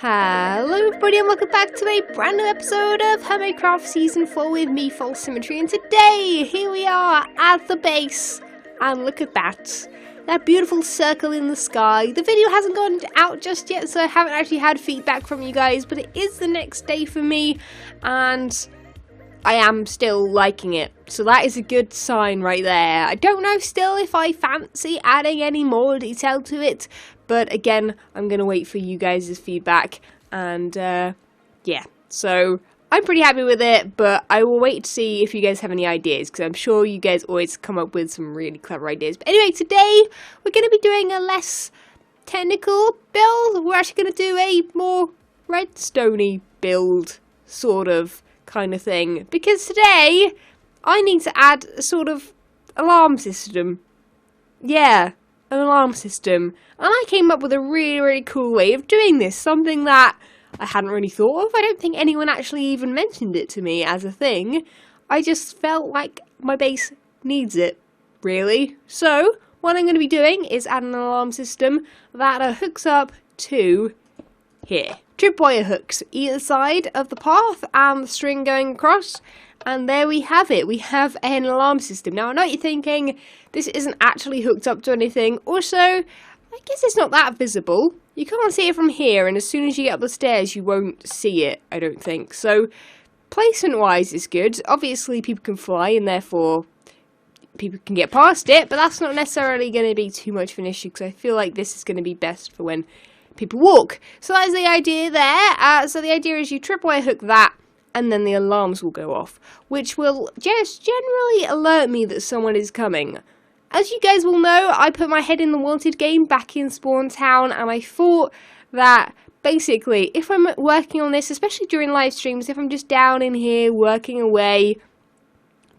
Hello everybody and welcome back to a brand new episode of Hermitcraft Season 4 with me, FalseSymmetry, and today, here we are at the base, and look at that beautiful circle in the sky. The video hasn't gone out just yet, so I haven't actually had feedback from you guys, but it is the next day for me, and I am still liking it, so that is a good sign right there. I don't know still if I fancy adding any more detail to it, but again, I'm going to wait for you guys' feedback, and yeah, so I'm pretty happy with it, but I will wait to see if you guys have any ideas, because I'm sure you guys always come up with some really clever ideas. But anyway, today, we're going to be doing a less technical build. We're actually going to do a more redstone-y build, sort of, kind of thing, because today, I need to add a sort of alarm system. Yeah, an alarm system, and I came up with a really cool way of doing this, something that I hadn't really thought of. I don't think anyone actually even mentioned it to me as a thing. I just felt like my base needs it, really. So, what I'm going to be doing is add an alarm system that hooks up to here. Tripwire hooks either side of the path and the string going across, and there we have it. We have an alarm system. Now I know you're thinking this isn't actually hooked up to anything. Also, I guess it's not that visible. You can't see it from here, and as soon as you get up the stairs you won't see it, I don't think. So placement wise is good. Obviously people can fly and therefore people can get past it, but that's not necessarily going to be too much of an issue, because I feel like this is going to be best for when people walk. So that's the idea there. So the idea is you tripwire hook that, and then the alarms will go off, which will just generally alert me that someone is coming. As you guys will know, I put my head in the wanted game back in Spawn Town, and I thought that basically if I'm working on this, especially during live streams, if I'm just down in here working away,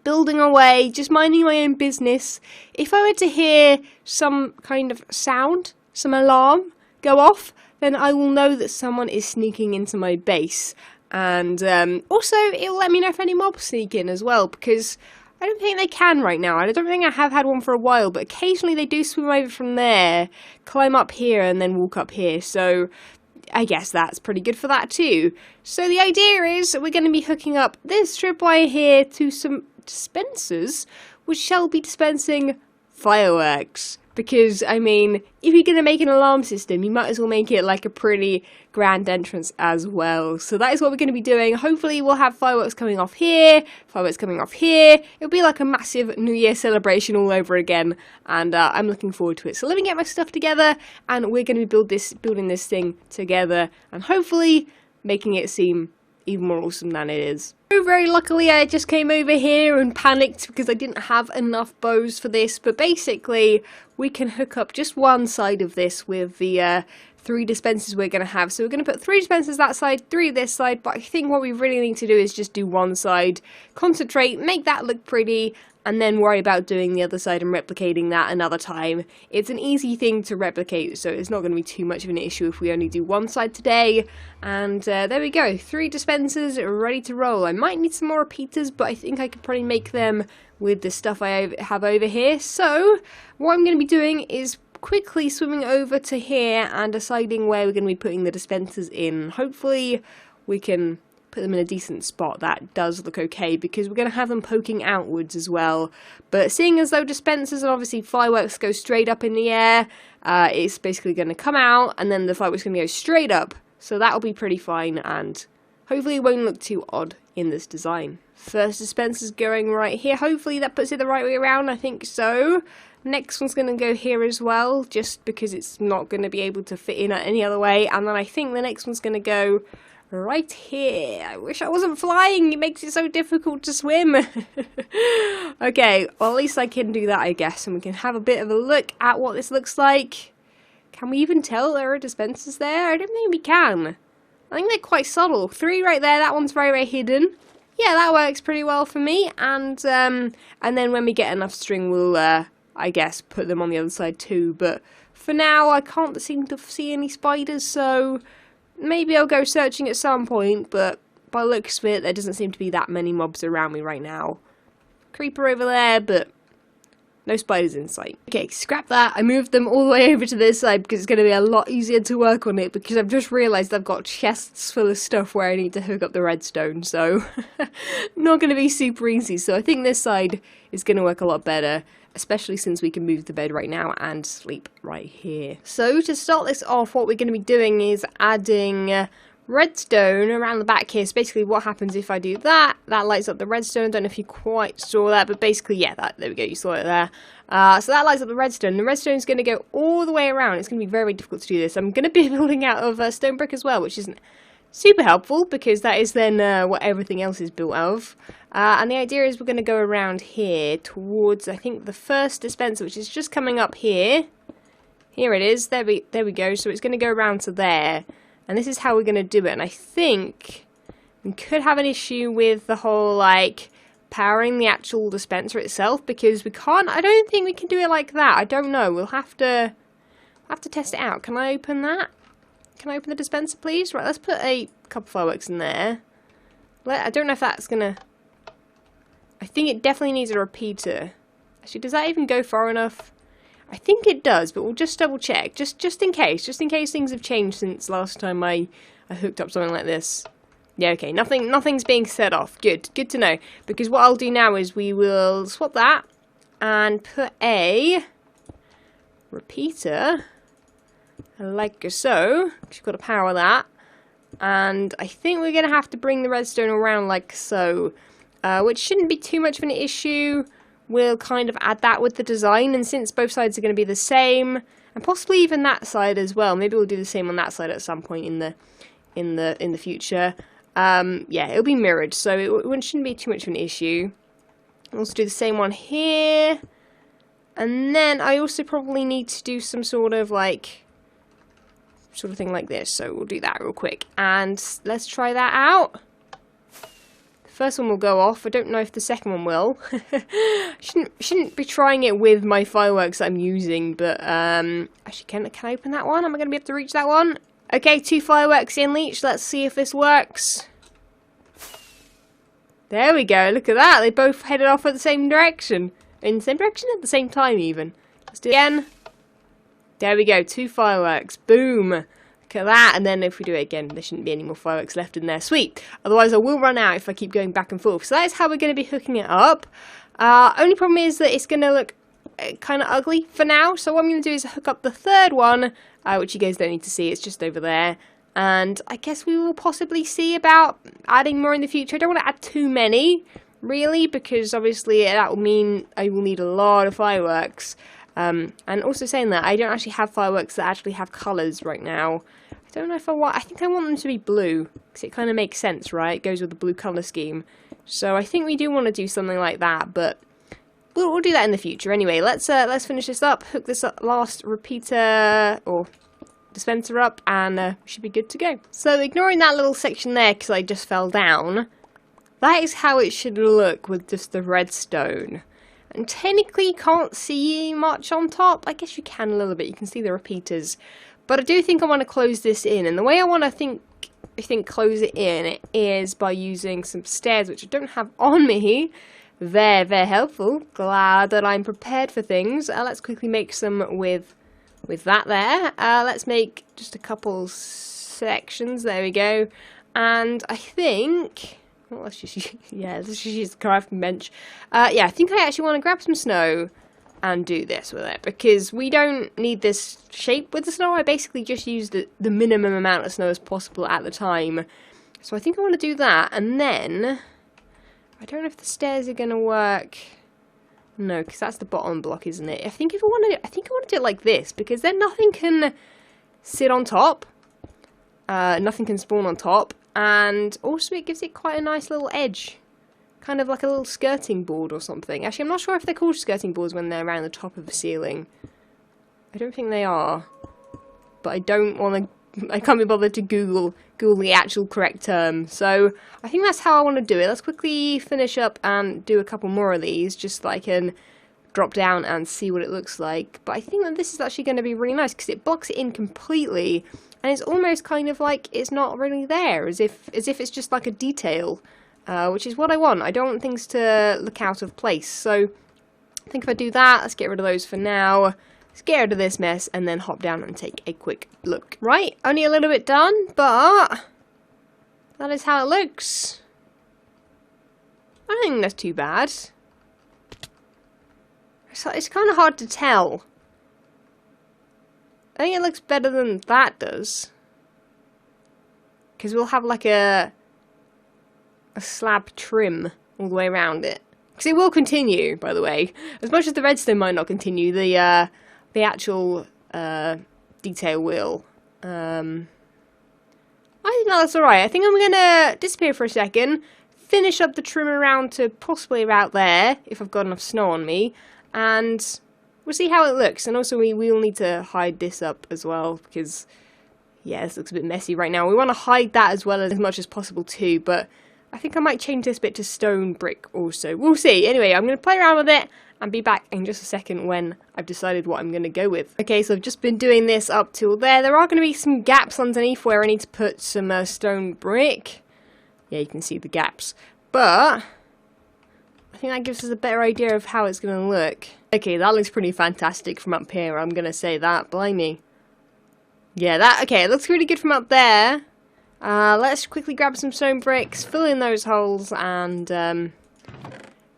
building away, just minding my own business, if I were to hear some kind of sound, some alarm go off, then I will know that someone is sneaking into my base. And also, it'll let me know if any mobs sneak in as well, because I don't think they can right now. I don't think I have had one for a while, but occasionally they do swim over from there, climb up here, and then walk up here. So I guess that's pretty good for that too. So the idea is we're going to be hooking up this tripwire here to some dispensers, which shall be dispensing fireworks. Because, I mean, if you're going to make an alarm system, you might as well make it like a pretty grand entrance as well. So that is what we're going to be doing. Hopefully we'll have fireworks coming off here, fireworks coming off here. It'll be like a massive New Year celebration all over again. And I'm looking forward to it. So let me get my stuff together, and we're going to be building this thing together, and hopefully making it seem even more awesome than it is. So very luckily I just came over here and panicked because I didn't have enough bows for this, but basically we can hook up just one side of this with the 3 dispensers we're going to have. So we're going to put 3 dispensers that side, 3 this side, but I think what we really need to do is just do one side, concentrate, make that look pretty, and then worry about doing the other side and replicating that another time. It's an easy thing to replicate, so it's not going to be too much of an issue if we only do one side today. And there we go, 3 dispensers ready to roll. I might need some more repeaters, but I think I could probably make them with the stuff I have over here. So what I'm going to be doing is quickly swimming over to here and deciding where we're going to be putting the dispensers in. Hopefully we can put them in a decent spot that does look okay, because we're going to have them poking outwards as well. But seeing as though dispensers and obviously fireworks go straight up in the air, it's basically going to come out and then the fireworks going to go straight up. So that'll be pretty fine, and hopefully it won't look too odd in this design. First dispenser's going right here. Hopefully that puts it the right way around. I think so. Next one's going to go here as well, just because it's not going to be able to fit in any other way. And then I think the next one's going to go right here. I wish I wasn't flying. It makes it so difficult to swim. Okay, well at least I can do that, I guess. And we can have a bit of a look at what this looks like. Can we even tell there are dispensers there? I don't think we can. I think they're quite subtle. 3 right there. That one's very hidden. Yeah, that works pretty well for me. And then when we get enough string, we'll, I guess, put them on the other side too. But for now, I can't seem to see any spiders, so maybe I'll go searching at some point. But by the looks of it, there doesn't seem to be that many mobs around me right now. Creeper over there, but No spiders in sight. Okay, scrap that. I moved them all the way over to this side because it's going to be a lot easier to work on it, because I've just realised I've got chests full of stuff where I need to hook up the redstone, so not going to be super easy. So I think this side is going to work a lot better, especially since we can move the bed right now and sleep right here. So to start this off, what we're going to be doing is adding redstone around the back here. So basically what happens if I do that, that lights up the redstone. I don't know if you quite saw that, but basically, yeah, there we go, you saw it there. So that lights up the redstone. The redstone is going to go all the way around. It's going to be very difficult to do this. I'm going to be building out of stone brick as well, which isn't super helpful, because that is then what everything else is built of. And the idea is we're going to go around here towards, I think, the first dispenser, which is just coming up here. Here it is. There we go. So it's going to go around to there. And this is how we're going to do it. And I think we could have an issue with the whole, like, powering the actual dispenser itself, because we can't, I don't think we can do it like that. I don't know. We'll have to test it out. Can I open that? Can I open the dispenser, please? Right, let's put a couple fireworks in there. I don't know if that's going to... I think it definitely needs a repeater. Actually, does that even go far enough? I think it does, but we'll just double check, just in case things have changed since last time I hooked up something like this. Yeah, okay, nothing's being set off. Good to know. Because what I'll do now is we will swap that and put a repeater, like so. You've got to power that, and I think we're gonna have to bring the redstone around like so, which shouldn't be too much of an issue. We'll kind of add that with the design, and since both sides are going to be the same, and possibly even that side as well, maybe we'll do the same on that side at some point in the future. Yeah, it'll be mirrored, so it shouldn't be too much of an issue. I'll also do the same one here, and then I also probably need to do some sort of thing like this. So we'll do that real quick, and let's try that out. First one will go off. I don't know if the second one will. shouldn't be trying it with my fireworks that I'm using, but actually, can I open that one? Am I going to be able to reach that one? Okay, 2 fireworks in each. Let's see if this works. There we go. Look at that. They both headed off at the same direction. In the same direction at the same time, even. Let's do it again. There we go. 2 fireworks. Boom. Look at that, and then if we do it again, there shouldn't be any more fireworks left in there. Sweet. Otherwise, I will run out if I keep going back and forth. So that is how we're going to be hooking it up. Only problem is that it's going to look kind of ugly for now. So what I'm going to do is hook up the third one, which you guys don't need to see. It's just over there. And I guess we will possibly see about adding more in the future. I don't want to add too many, really, because obviously that will mean I will need a lot of fireworks. And also saying that, I don't actually have fireworks that actually have colours right now. I don't know if I think I want them to be blue, because it kind of makes sense, right? It goes with the blue colour scheme. So I think we do want to do something like that, but we'll do that in the future. Anyway, let's finish this up, hook this up, last repeater, or dispenser up, and we should be good to go. So ignoring that little section there, because I just fell down, that is how it should look with just the redstone. And technically you can't see much on top. I guess you can a little bit, you can see the repeaters. But I do think I want to close this in, and the way I want to close it in is by using some stairs, which I don't have on me. Very, very helpful. Glad that I'm prepared for things. Let's quickly make some with that there. Let's make just a couple sections. There we go. And I think... well, let's just use the crafting bench. Yeah, I think I actually want to grab some snow and do this with it, because we don't need this shape with the snow. I basically just use the minimum amount of snow as possible at the time. So I think I want to do that, and then I don't know if the stairs are going to work. No, because that's the bottom block, isn't it? I think I want to do it like this, because then nothing can sit on top. Nothing can spawn on top. And also it gives it quite a nice little edge. Kind of like a little skirting board or something. Actually, I'm not sure if they're called skirting boards when they're around the top of the ceiling. I don't think they are. But I can't be bothered to Google the actual correct term. So I think that's how I want to do it. Let's quickly finish up and do a couple more of these, just so I can drop down and see what it looks like. But I think that this is actually going to be really nice, because it blocks it in completely. And it's almost kind of like it's not really there, as if it's just like a detail, which is what I want. I don't want things to look out of place. So I think if I do that, let's get rid of those for now. Let's get rid of this mess and then hop down and take a quick look. Right, only a little bit done, but that is how it looks. I don't think that's too bad. It's kind of hard to tell. I think it looks better than that does. Because we'll have like a slab trim all the way around it. Because it will continue, by the way. As much as the redstone might not continue, the actual detail will. I think that's alright. I think I'm going to disappear for a second, finish up the trim around to possibly about there, if I've got enough snow on me, and we'll see how it looks. And also we will need to hide this up as well, because, yeah, this looks a bit messy right now. We want to hide that as well as much as possible too, but I think I might change this bit to stone brick also. We'll see. Anyway, I'm going to play around with it and be back in just a second when I've decided what I'm going to go with. Okay, so I've just been doing this up till there. There are going to be some gaps underneath where I need to put some stone brick. Yeah, you can see the gaps. But I think that gives us a better idea of how it's going to look. Okay, that looks pretty fantastic from up here. I'm going to say that. Blimey. Yeah, okay, it looks really good from up there. Let's quickly grab some stone bricks, fill in those holes, and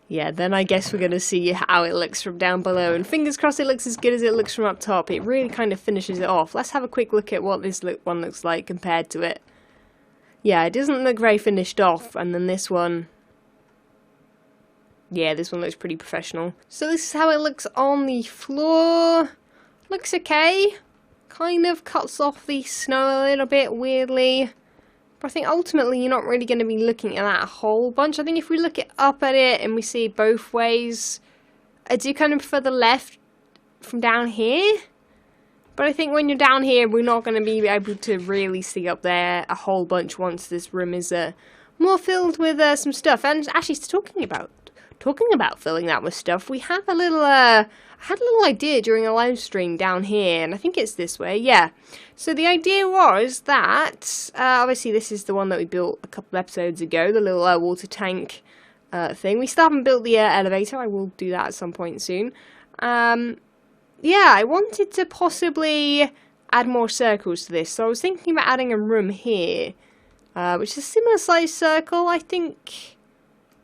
yeah, then I guess we're going to see how it looks from down below. And fingers crossed it looks as good as it looks from up top. It really kind of finishes it off. Let's have a quick look at what this one looks like compared to it. Yeah, it doesn't look very finished off. And then this one, yeah, this one looks pretty professional. So this is how it looks on the floor. Looks okay. Kind of cuts off the snow a little bit weirdly. But I think ultimately you're not really going to be looking at that a whole bunch. I think if we look up at it and we see it both ways, I do kind of prefer the left from down here. But I think when you're down here, we're not going to be able to really see up there a whole bunch once this room is more filled with some stuff. And actually, talking about filling that with stuff, we have a little I had a little idea during a live stream down here, and I think it's this way, yeah. So the idea was that, obviously this is the one that we built a couple of episodes ago, the little water tank thing. We still haven't built the elevator. I will do that at some point soon. Yeah, I wanted to possibly add more circles to this, so I was thinking about adding a room here, which is a similar size circle. I think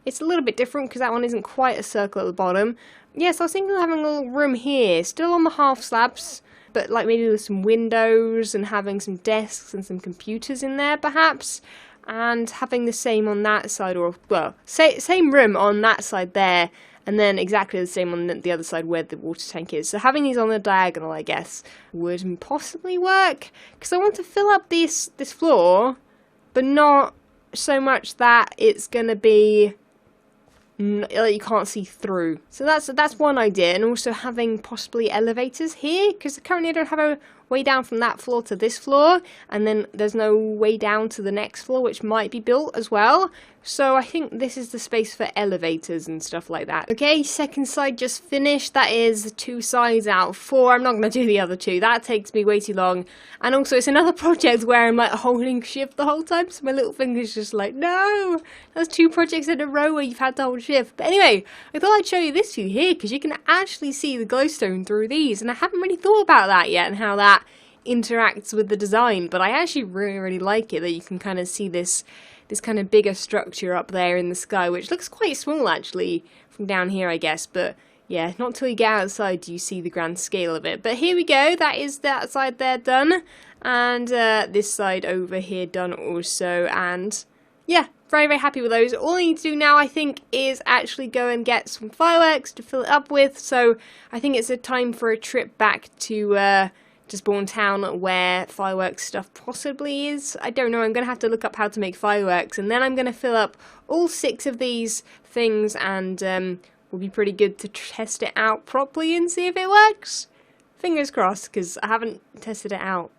it's a little bit different because that one isn't quite a circle at the bottom. Yes, I was thinking of having a little room here, still on the half slabs, but like maybe with some windows and having some desks and some computers in there perhaps, and having the same on that side, or, well, same room on that side there, and then exactly the same on the other side where the water tank is. So having these on the diagonal, I guess, would possibly work, because I want to fill up this floor, but not so much that it's going to be you can't see through. So that's one idea, and also having possibly elevators here, because currently I don't have a way down from that floor to this floor, and then there's no way down to the next floor, which might be built as well. So I think this is the space for elevators and stuff like that. Okay, second side just finished. That is 2 sides out of 4. I'm not going to do the other 2. That takes me way too long. And also it's another project where I'm like holding shift the whole time, so my little finger's just like, no! That's 2 projects in a row where you've had to hold shift. But anyway, I thought I'd show you this view here, because you can actually see the glowstone through these, and I haven't really thought about that yet and how that interacts with the design, but I actually really like it that you can kind of see this kind of bigger structure up there in the sky, which looks quite small actually from down here, I guess, but yeah, not till you get outside do you see the grand scale of it. But here we go, that is that side there done, and this side over here done also, and yeah, very happy with those. All I need to do now, I think, is actually go and get some fireworks to fill it up with, so I think it's a time for a trip back to Spawn Town where fireworks stuff possibly is. I don't know, I'm going to have to look up how to make fireworks, and then I'm going to fill up all 6 of these things, and will be pretty good to test it out properly and see if it works. Fingers crossed, because I haven't tested it out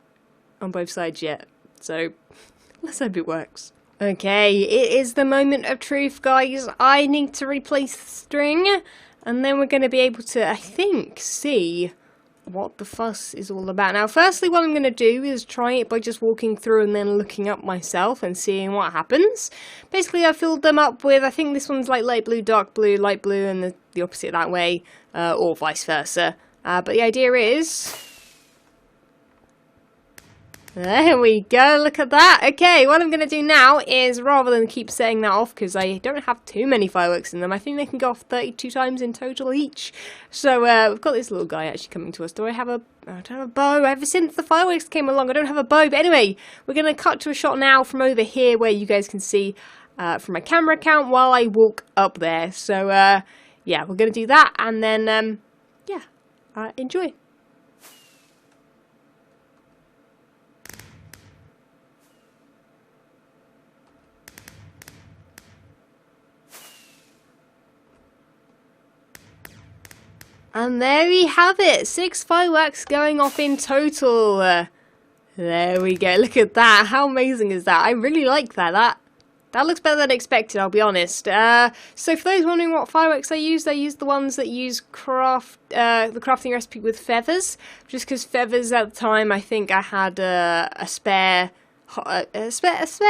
on both sides yet, so let's hope it works. Okay, it is the moment of truth, guys. I need to replace the string, and then we're going to be able to, I think, see what the fuss is all about. Now, firstly, what I'm going to do is try it by just walking through and then looking up myself and seeing what happens. Basically, I filled them up with, I think this one's like light blue, dark blue, light blue, and the opposite that way, or vice versa. But the idea is... There we go, look at that. Okay, what I'm going to do now is, rather than keep setting that off, because I don't have too many fireworks in them, I think they can go off 32 times in total each. So, we've got this little guy actually coming to us. I don't have a bow. Ever since the fireworks came along, I don't have a bow. But anyway, we're going to cut to a shot now from over here where you guys can see from my camera account while I walk up there. So, yeah, we're going to do that, and then, yeah, enjoy. And there we have it, 6 fireworks going off in total. There we go, look at that, how amazing is that? I really like that, that looks better than expected, I'll be honest. So for those wondering what fireworks I used the ones that use the crafting recipe with feathers, just because feathers at the time, I think I had a spare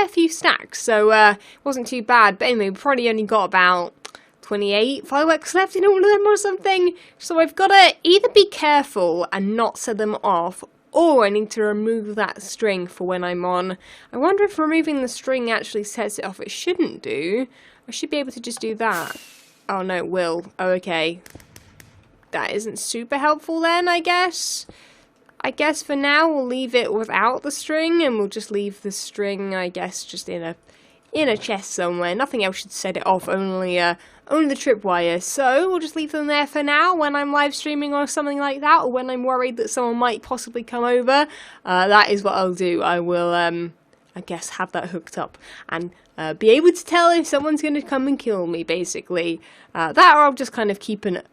few stacks, so it wasn't too bad. But anyway, we probably only got about 28 fireworks left in all of them or something, so I've got to either be careful and not set them off, or I need to remove that string for when I'm on. I wonder if removing the string actually sets it off. It shouldn't do. I should be able to just do that. Oh no, it will. Oh, okay. That isn't super helpful then, I guess. I guess for now we'll leave it without the string, and we'll just leave the string, I guess, just in a chest somewhere. Nothing else should set it off, only the tripwire. So we'll just leave them there for now. When I'm live streaming or something like that, or when I'm worried that someone might possibly come over, that is what I'll do. I will, I guess, have that hooked up and be able to tell if someone's going to come and kill me, basically. That, or I'll just kind of keep an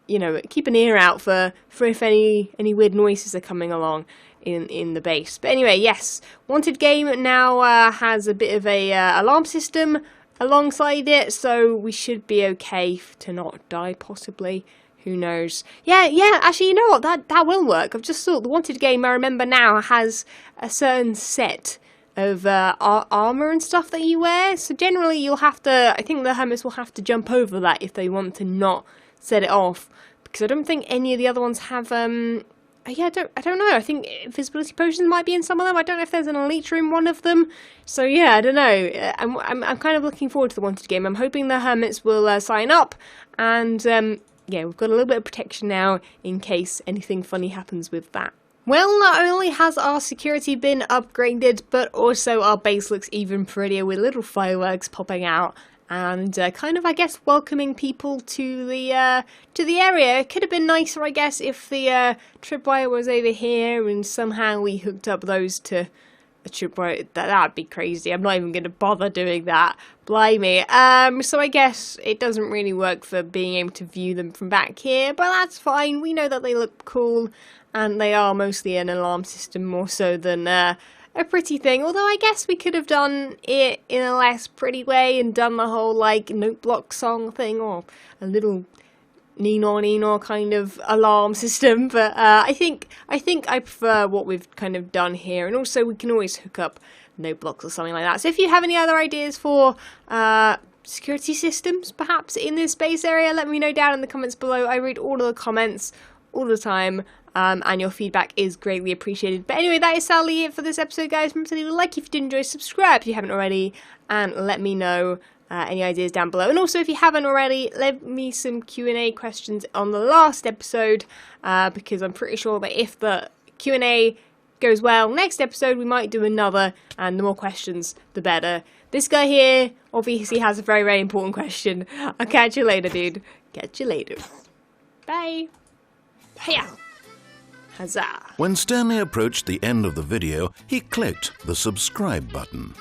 ear out for if any weird noises are coming along in the base. But anyway, yes, Wanted game now has a bit of a alarm system alongside it, so we should be okay to not die, possibly. Who knows? Yeah, actually, you know what? That will work. I've just thought the Wanted game, I remember now, has a certain set of armor and stuff that you wear, so generally you'll have to, I think the Hermits will have to jump over that if they want to not set it off, because I don't think any of the other ones have, yeah, I don't know. I think invisibility potions might be in some of them. I don't know if there's an elite room in one of them. So yeah, I don't know. I'm kind of looking forward to the Wanted game. I'm hoping the Hermits will sign up, and yeah, we've got a little bit of protection now in case anything funny happens with that. Well, not only has our security been upgraded, but also our base looks even prettier with little fireworks popping out. And kind of, I guess, welcoming people to the area. It could have been nicer, I guess, if the tripwire was over here and somehow we hooked up those to a tripwire. That'd be crazy. I'm not even going to bother doing that. Blimey. So I guess it doesn't really work for being able to view them from back here, but that's fine. We know that they look cool, and they are mostly an alarm system more so than a pretty thing, although I guess we could have done it in a less pretty way and done the whole, like, note block song thing, or a little Neenor kind of alarm system, but I think I prefer what we've kind of done here, and also we can always hook up note blocks or something like that. So if you have any other ideas for security systems, perhaps, in this base area, let me know down in the comments below. I read all of the comments all the time. And your feedback is greatly appreciated. But anyway, that is sadly it for this episode, guys. Remember to leave a like if you did enjoy, subscribe if you haven't already, and let me know any ideas down below. And also, if you haven't already, leave me some Q&A questions on the last episode, because I'm pretty sure that if the Q&A goes well, next episode we might do another, and the more questions, the better. This guy here obviously has a very, very important question. I'll catch you later, dude. Catch you later. Bye. Hiya. Huzzah! When Stanley approached the end of the video, he clicked the subscribe button.